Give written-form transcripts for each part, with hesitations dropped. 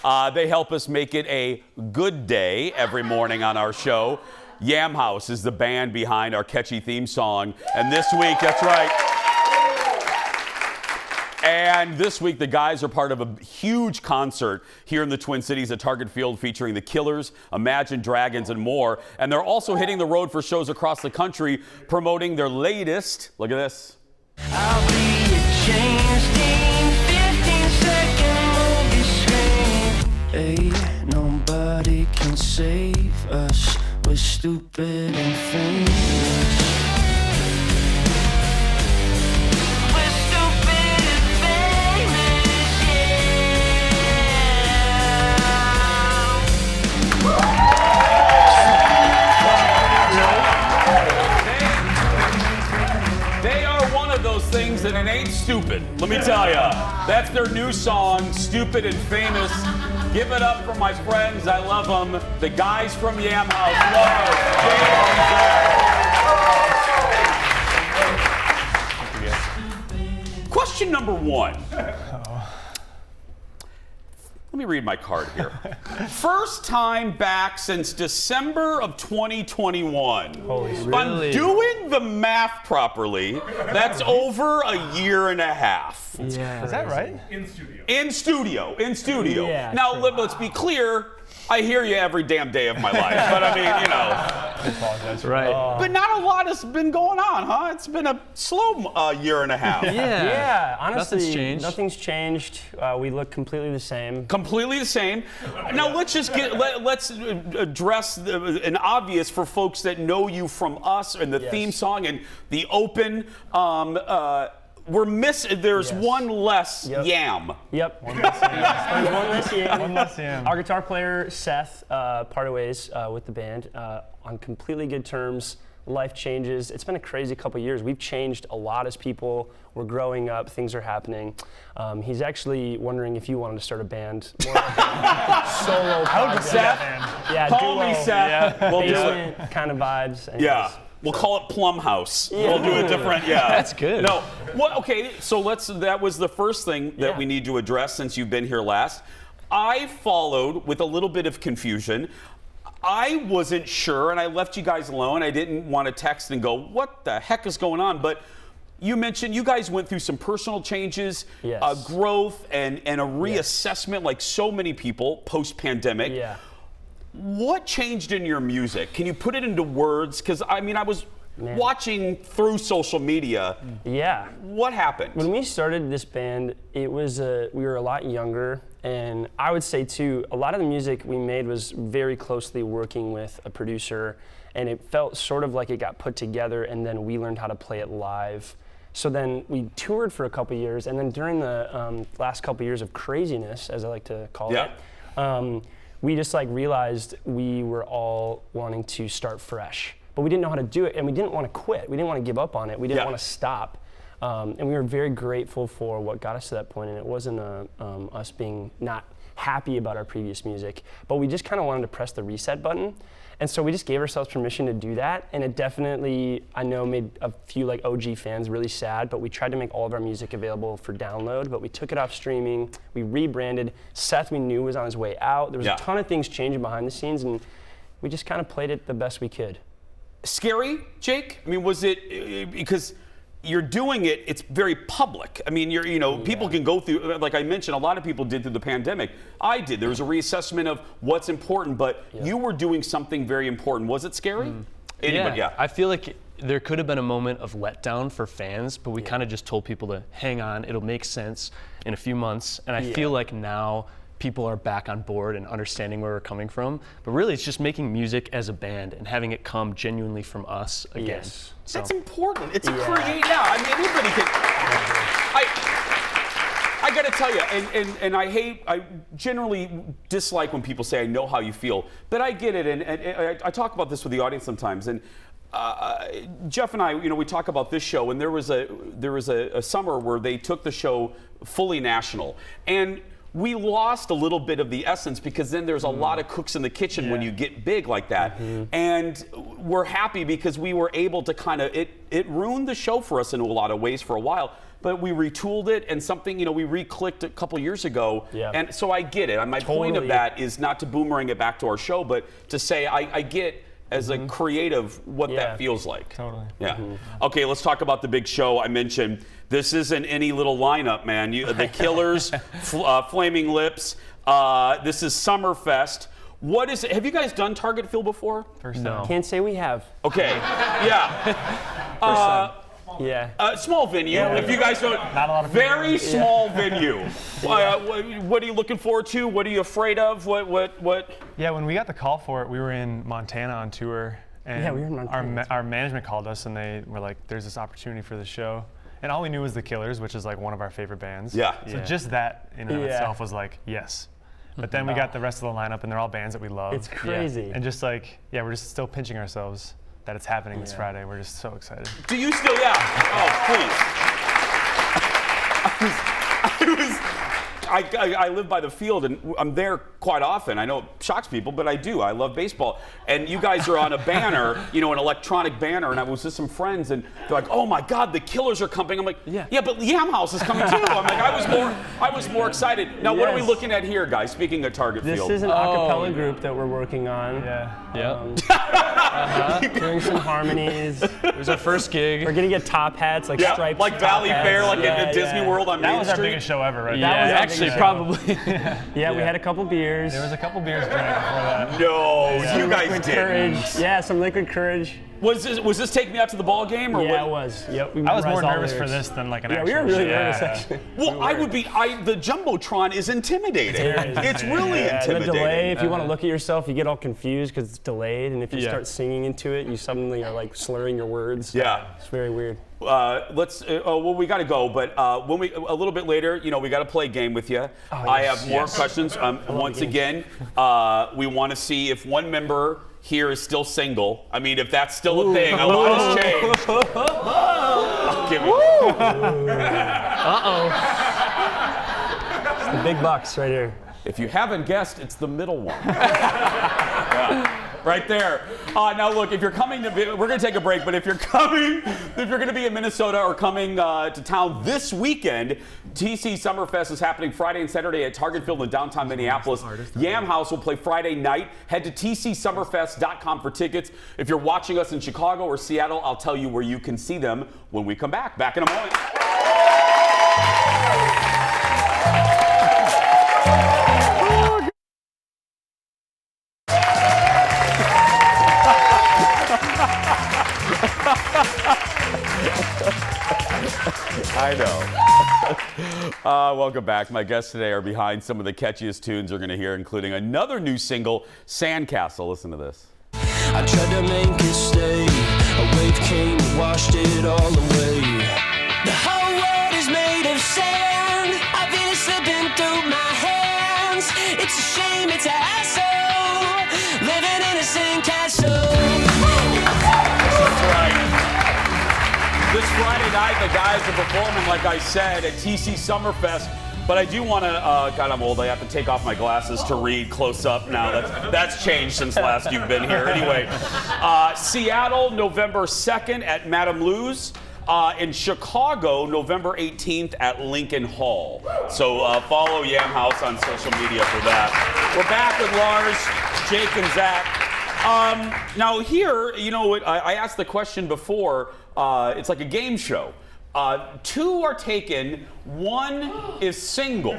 They help us make it a good day every morning on our show. Yam House is the band behind our catchy theme song. And this week, that's right. And this week, the guys are part of a huge concert here in the Twin Cities at Target Field featuring the Killers, Imagine Dragons, and more. And they're also hitting the road for shows across the country, promoting their latest, look at this. I'll be a changed in 15-second movie screen. Hey, nobody can save us. We're stupid and famous. Things and it ain't stupid. Let me tell you, that's their new song, Stupid and Famous. Give it up for my friends. I love them. The guys from Yam House. Love. Question number one. Let me read my card here. First time back since December of 2021. Holy shit. If I'm doing the math properly, that's over a year and a half. Yeah. Is that right? In studio. Yeah, now, let's be clear. I hear you every damn day of my life, but I mean, you know. I apologize. Right. But not a lot has been going on, huh? It's been a slow year and a half. Yeah, honestly, nothing's changed. We look completely the same. Completely the same. Now let's just let's address an obvious for folks that know you from us and the theme song and the open. We're missing. There's one less Yam. Yep. One less Yam. There's one less Yam. One less Yam. Our guitar player Seth parted ways with the band on completely good terms. Life changes. It's been a crazy couple years. We've changed a lot as people. We're growing up. Things are happening. He's actually wondering if you wanted to start a band. More like a solo project. Seth? Yeah, Call duo. me Seth. Yeah. We'll do it. Basement kind of vibes. Yeah. We'll call it Plum House. We'll do it different. Yeah. That's good. No. Well, okay. So that was the first thing that we need to address since you've been here last. I followed with a little bit of confusion. I wasn't sure, and I left you guys alone. I didn't want to text and go, what the heck is going on? But you mentioned you guys went through some personal changes, growth, and a reassessment like so many people post-pandemic. Yeah. What changed in your music? Can you put it into words? Because, I mean, I was watching through social media. Yeah. What happened? When we started this band, it was we were a lot younger, and I would say too, a lot of the music we made was very closely working with a producer, and it felt sort of like it got put together, and then we learned how to play it live. So then we toured for a couple years, and then during the last couple years of craziness, as I like to call it, we just like realized we were all wanting to start fresh, but we didn't know how to do it, and we didn't want to quit. We didn't want to give up on it. We didn't want to stop, and we were very grateful for what got us to that point. And it wasn't us being not happy about our previous music, but we just kind of wanted to press the reset button. And so we just gave ourselves permission to do that, and it definitely, I know, made a few like OG fans really sad, but we tried to make all of our music available for download, but we took it off streaming, we rebranded. Seth, we knew, was on his way out. There was a ton of things changing behind the scenes, and we just kind of played it the best we could. Scary, Jake? I mean, was it, because you're doing it, it's very public. I mean, people can go through, like I mentioned, a lot of people did through the pandemic. I did. There was a reassessment of what's important, but you were doing something very important. Was it scary? Anybody? I feel like there could have been a moment of letdown for fans, but we kind of just told people to hang on. It'll make sense in a few months. And I feel like now people are back on board and understanding where we're coming from. But really, it's just making music as a band and having it come genuinely from us again. Yes. So. That's important. It's a create now. I mean, anybody can. I got to tell you, and I generally dislike when people say I know how you feel, but I get it, and I talk about this with the audience sometimes, and Jeff and I, we talk about this show, and there was a summer where they took the show fully national, and we lost a little bit of the essence because then there's a lot of cooks in the kitchen when you get big like that. And we're happy because we were able to kind of, it ruined the show for us in a lot of ways for a while but we retooled it and something, you know, we re-clicked a couple years ago. Yeah. And so I get it. My point of that is not to boomerang it back to our show, but to say I get as a creative what that feels like. Totally. Yeah. Okay, let's talk about the big show. I mentioned this isn't any little lineup, man. The Killers, Flaming Lips. This is Summerfest. What is it? Have you guys done Target Field before? First time. Can't say we have. Okay. Yeah. Yeah. Small venue. If you guys don't, Not a lot of people. very small venue. What are you looking forward to? What are you afraid of? What? Yeah, when we got the call for it, we were in Montana on tour. And Yeah, we were in Montana. Our management called us and they were like, there's this opportunity for the show. And all we knew was the Killers, which is like one of our favorite bands. Yeah. So just that in and of itself was like, yes. But then we got the rest of the lineup and they're all bands that we love. It's crazy. And just like, we're just still pinching ourselves that it's happening this Friday. We're just so excited. Do you still? Yeah. Oh, please. I live by the field and I'm there quite often. I know it shocks people, but I do. I love baseball. And you guys are on a banner, you know, an electronic banner. And I was with some friends and they're like, "Oh my God, the Killers are coming." I'm like, "Yeah, but Yam House is coming too." I'm like, I was more excited. Now, what are we looking at here, guys? Speaking of Target Field. This is an a cappella group that we're working on. Doing some harmonies. It was our first gig. We're gonna get top hats, like striped like top Valley hats. Fair, like at Disney World on That Main was our Street. biggest show ever, right? That was our Actually, biggest probably. Yeah, we had a couple beers. There was a couple beers drank before that. No, you guys Liquid did. Courage. Yeah, some Liquid Courage. Was this Take Me Out to the Ball Game or Yeah, what? it was. Yep. I was more nervous for this than like an Yeah, actual we were really show. nervous actually. Well, I would be. The jumbotron is intimidating. It's really And the intimidating. delay, if you want to look at yourself, you get all confused because it's delayed, and if you Yeah. start singing into it, you suddenly are like slurring your words. Yeah. It's very weird. We got to go, but when we a little bit later, you know, we got to play a game with you. I have more questions. Once again, we want to see if one member here is still single. I mean, if that's still a thing, a lot has changed. I'll give it. The big bucks right here. If you haven't guessed, it's the middle one. Yeah. Right there. Now look, if you're coming to, we're going to take a break, but if you're going to be in Minnesota or coming to town this weekend, TC Summerfest is happening Friday and Saturday at Target Field in downtown Minneapolis. Yam House will play Friday night. Head to tcsummerfest.com for tickets. If you're watching us in Chicago or Seattle, I'll tell you where you can see them when we come back. Back in a moment. I know. Welcome back. My guests today are behind some of the catchiest tunes you're going to hear, including another new single, Sandcastle. Listen to this. I tried to make it stay. A wave came and washed it all away. The whole world is made of sand. I feel it slipping through my hands. It's a shame, it's a hassle. Living in a sandcastle. This Friday night, the guys are performing, like I said, at TC Summerfest. But I do want to, God, I'm old. I have to take off my glasses to read close up now. That's changed since last you've been here. Anyway, Seattle, November 2nd at Madame Lou's. In Chicago, November 18th at Lincoln Hall. So follow Yam House on social media for that. We're back with Lars, Jake, and Zach. Now here, you know, I asked the question before. It's like a game show. Two are taken, one is single.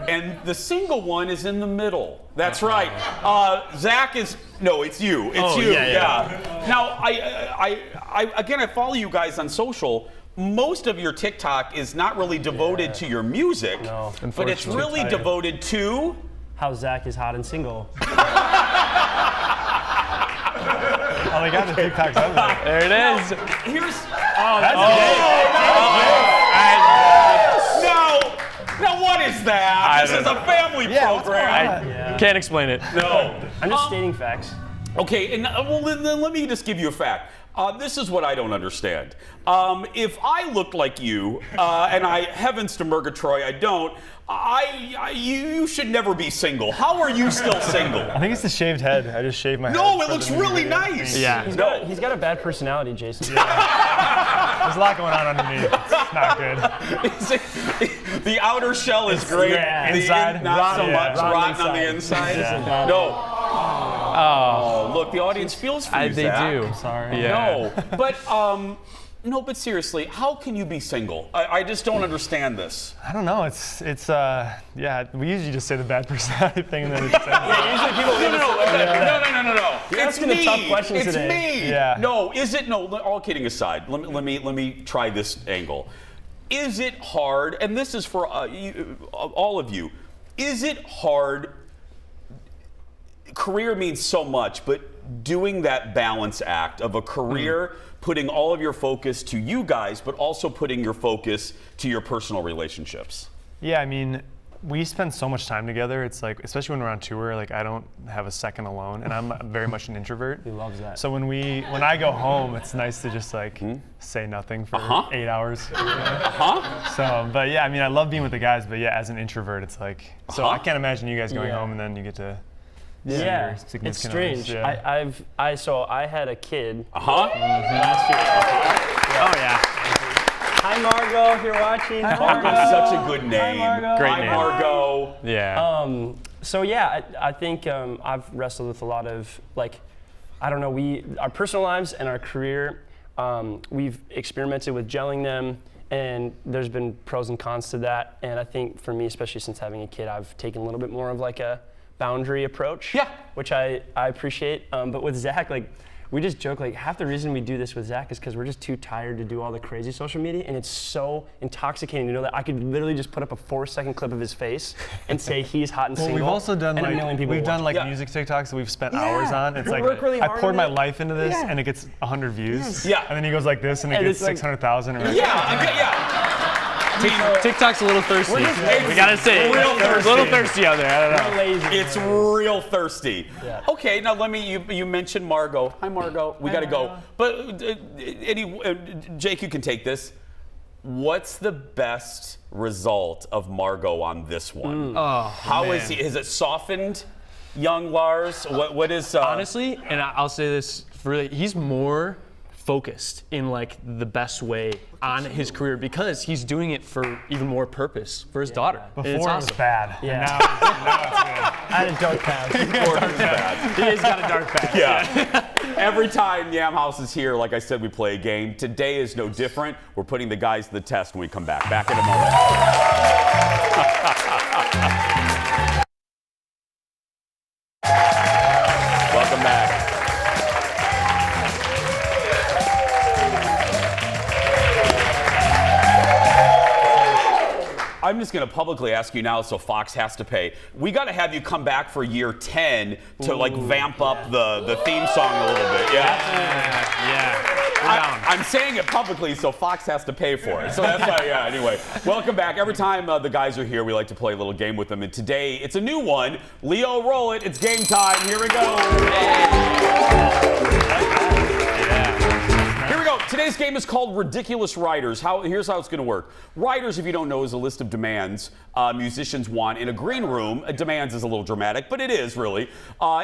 And the single one is in the middle. That's right. Zach is, no, it's you. It's you. Yeah. Now, I follow you guys on social. Most of your TikTok is not really devoted to your music, but it's really devoted to How Zach is hot and single. Oh, they got the TikToks on there. There it is. Here's. Now what is that? This is a family program. Can't explain it. No. I'm just stating facts. Okay, and well, then let me just give you a fact. This is what I don't understand. If I looked like you, and heavens to Murgatroyd, I don't, you should never be single. How are you still single? I think it's the shaved head. I just shaved my head. No, it for looks the really video. nice. Yeah. He's got a bad personality, Jason. There's a lot going on underneath. It's not good. The outer shell is great. Yeah. The Inside, not so rotten. much. Yeah. Rotten on the inside. Yeah. No. Oh, look, the audience feels for you, They Zach. do. Sorry. Yeah. No, but seriously, how can you be single? I just don't understand this. I don't know. It's yeah. We usually just say the bad personality thing and then it just ends. Usually people No. You're It's asking the me. tough questions It's today. me. Yeah. No, is it? No. All kidding aside, let me try this angle. Is it hard? And this is for all of you. Is it hard? Career means so much, but doing that balance act of a career, putting all of your focus to you guys, but also putting your focus to your personal relationships. Yeah, I mean, we spend so much time together. It's like, especially when we're on tour, like I don't have a second alone, and I'm very much an introvert. He loves that. So when I go home, it's nice to just like say nothing for 8 hours. So, but yeah, I mean, I love being with the guys, but yeah, as an introvert, it's like, so I can't imagine you guys going home and then you get to. see Yeah, your it's significant strange. others. Yeah. I had a kid Uh-huh. last year. Oh yeah. Hi Margot, if you're watching. Margot's such a good name. Margot. Great Hi, name. Margot. Yeah. So yeah, I think I've wrestled with a lot of like, I don't know, our personal lives and our career, we've experimented with gelling them, and there's been pros and cons to that. And I think for me, especially since having a kid, I've taken a little bit more of like a boundary approach. Yeah. Which I appreciate. But with Zach, like, we just joke, like, half the reason we do this with Zach is because we're just too tired to do all the crazy social media, and it's so intoxicating to know that I could literally just put up a 4-second clip of his face and say he's hot and Well, single. we've also done and a million people we've done watch. like music TikToks that we've spent hours on. It's We like work really I hard poured on my it. life into this, Yeah. and it gets 100 views. Yeah. And then he goes like this, and it And gets it's like- 600,000. Yeah. TikTok's a little thirsty. just- We gotta say, real it's a little thirsty out there. I don't know. Lazy. It's real thirsty. Yeah. Okay, now you mentioned Margot. Hi, Margot. We got to go. But Jake, you can take this. What's the best result of Margot on this one? How is he? Is it softened, young Lars? What is? Honestly, and I'll say this really, he's more focused in like the best way on his career because he's doing it for even more purpose for his daughter. And Before it's it was awesome. bad. Yeah. And now it's good. I had a dark past. He has got a dark past. Yeah. Every time Yam House is here, like I said, we play a game. Today is no different. We're putting the guys to the test when we come back. Back in a moment. Welcome back. I'm just going to publicly ask you now, so Fox has to pay. We got to have you come back for year 10 to like vamp up the theme song a little bit. Yeah. I'm saying it publicly, so Fox has to pay for it. So that's why. Yeah. Anyway, welcome back. Every time the guys are here, we like to play a little game with them, and today it's a new one. Leo, roll it. It's game time. Here we go. Here we go. Today's game is called Ridiculous Riders. Here's how it's going to work. Riders, if you don't know, is a list of demands musicians want in a green room. Demands is a little dramatic, but it is really.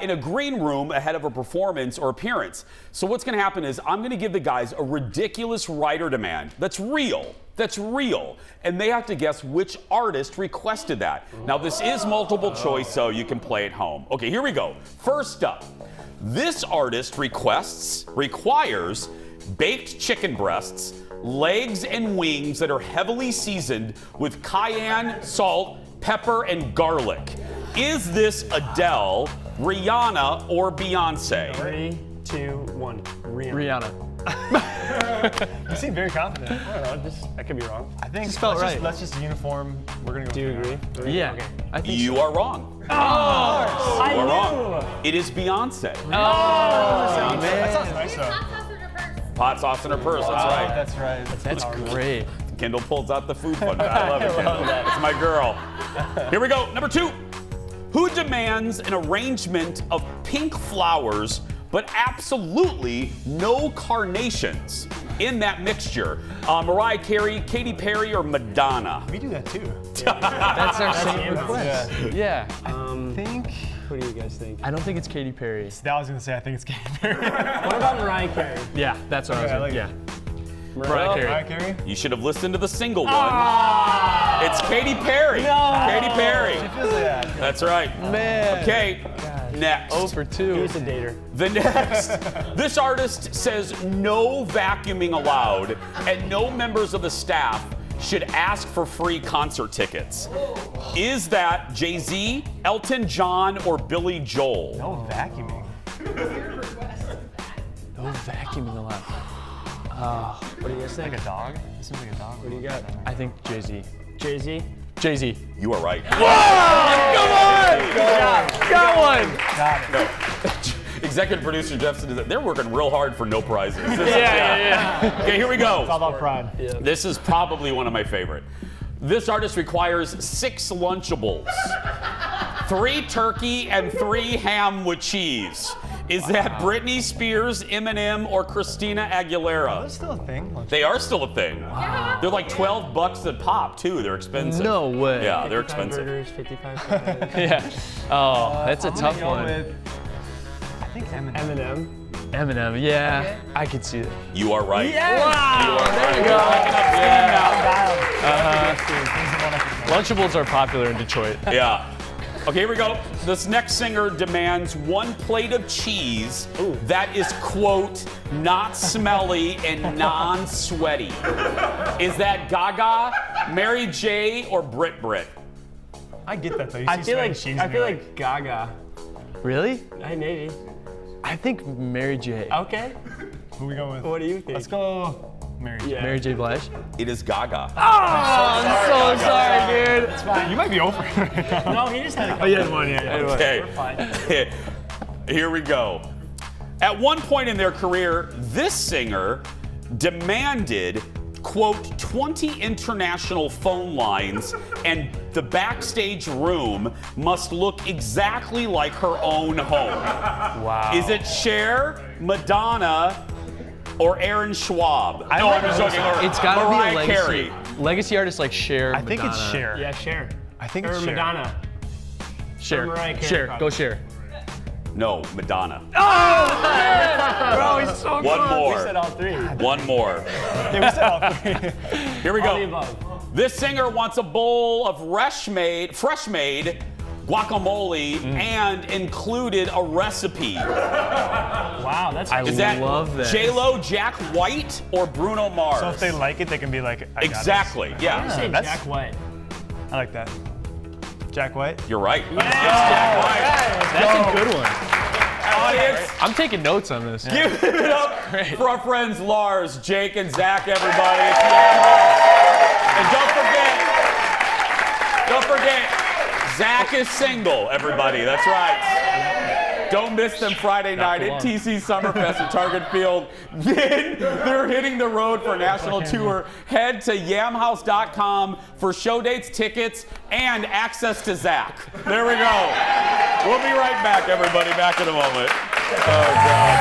In a green room ahead of a performance or appearance. So what's going to happen is I'm going to give the guys a ridiculous rider demand that's real. That's real. And they have to guess which artist requested that. Now, this is multiple choice, so you can play at home. Okay, here we go. First up, this artist requires baked chicken breasts, legs, and wings that are heavily seasoned with cayenne, salt, pepper, and garlic. Is this Adele, Rihanna, or Beyonce? 3, 2, 1. Rihanna. You seem very confident. I don't know, I could be wrong. I think felt right. let's just uniform. We're gonna go. Do you with agree? Rihanna. Yeah. I think You are wrong. You I are knew. wrong. It is Beyonce. That sounds nice though. Hot sauce in her purse, that's right. That's right. that's great. Kendall pulls out the food fund. I love it, Kendall. It's my girl. Here we go. Number 2. Who demands an arrangement of pink flowers but absolutely no carnations in that mixture. Mariah Carey, Katy Perry, or Madonna? We do that too. That's our same request. Yeah. I think. What do you guys think? I don't think it's Katy Perry. That was gonna say I think it's Katy Perry. What about Mariah Carey? Yeah, that's what I was I gonna. like Yeah. it. Mariah Carey. Mariah Carey. You should have listened to the single one. It's Katy Perry. Katy Perry. That's right. Man. Okay, next. 0 for 2. Who's a dater? The next, this artist says no vacuuming allowed, and no members of the staff should ask for free concert tickets. Is that Jay-Z, Elton John, or Billy Joel? No vacuuming. No vacuuming allowed. What do you guys think? Like a dog? This seems like a dog. What do you got? I think Jay-Z. Jay-Z? Jay-Z. You are right. Got one! Got it. Executive producer Jeff said that they're working real hard for no prizes. Yeah. Okay, here we go. It's all about pride. This is probably one of my favorite. This artist requires 6 Lunchables, 3 turkey, and 3 ham with cheese. Is that Britney Spears, Eminem, or Christina Aguilera? That's still a thing. They are still a thing. Wow. They're like $12 a pop too. They're expensive. No way. Yeah, they're 55 expensive. burgers, 55 fries. Yeah. Oh, that's a I'm tough gonna go one. with, I think Eminem. Eminem. Eminem. Yeah. I could see that. You are right. Wow. There you go. Lunchables are popular in Detroit. Yeah. Okay, here we go. This next singer demands 1 plate of cheese that is, quote, not smelly and non-sweaty. Is that Gaga, Mary J, or Brit Brit? I get that though. You I see feel sweaty like cheese I and feel you're like Gaga. Really? Maybe. I think Mary J. Okay. who we going with? What do you think? Let's go Mary J. Yeah. Mary J. Blige. It is Gaga. I'm so sorry, dude. It's fine. You might be over it right now. No, he just had a couple. Oh, you had one, yeah. Okay. We're fine. Here we go. At one point in their career, this singer demanded, quote, 20 international phone lines, and the backstage room must look exactly like her own home. Wow. Is it Cher, Madonna, or Aaron Schwab? No, I'm just joking. Or It's gotta Mariah be a legacy. Carey. Legacy artists like Cher. I think it's Madonna. Cher. Yeah, Cher. I think Or it's Cher. Madonna. Cher. Or Mariah Carey, Cher. probably. Go Cher. No, Madonna. Bro, he's so One more. We said all 3. One more. Yeah, we said all 3. Here we All the go. above. This singer wants a bowl of fresh made guacamole and included a recipe. Wow, that's I Is that love that. J-Lo, Jack White, or Bruno Mars? So if they like it, they can be like, I got Exactly, this. yeah. say that's- Jack White. I like that. Jack White. You're right. It's Jack White. That's a good one. Audience, I'm taking notes on this. give it up for our friends Lars, Jake, and Zach, everybody. It's Yam House. And don't forget, Zach is single, everybody. That's right. Don't miss them Friday night at TC Summerfest at Target Field. Then they're hitting the road for a national tour. Head to yamhouse.com for show dates, tickets, and access to Zach. There we go. We'll be right back, everybody. Back in a moment. Oh, God.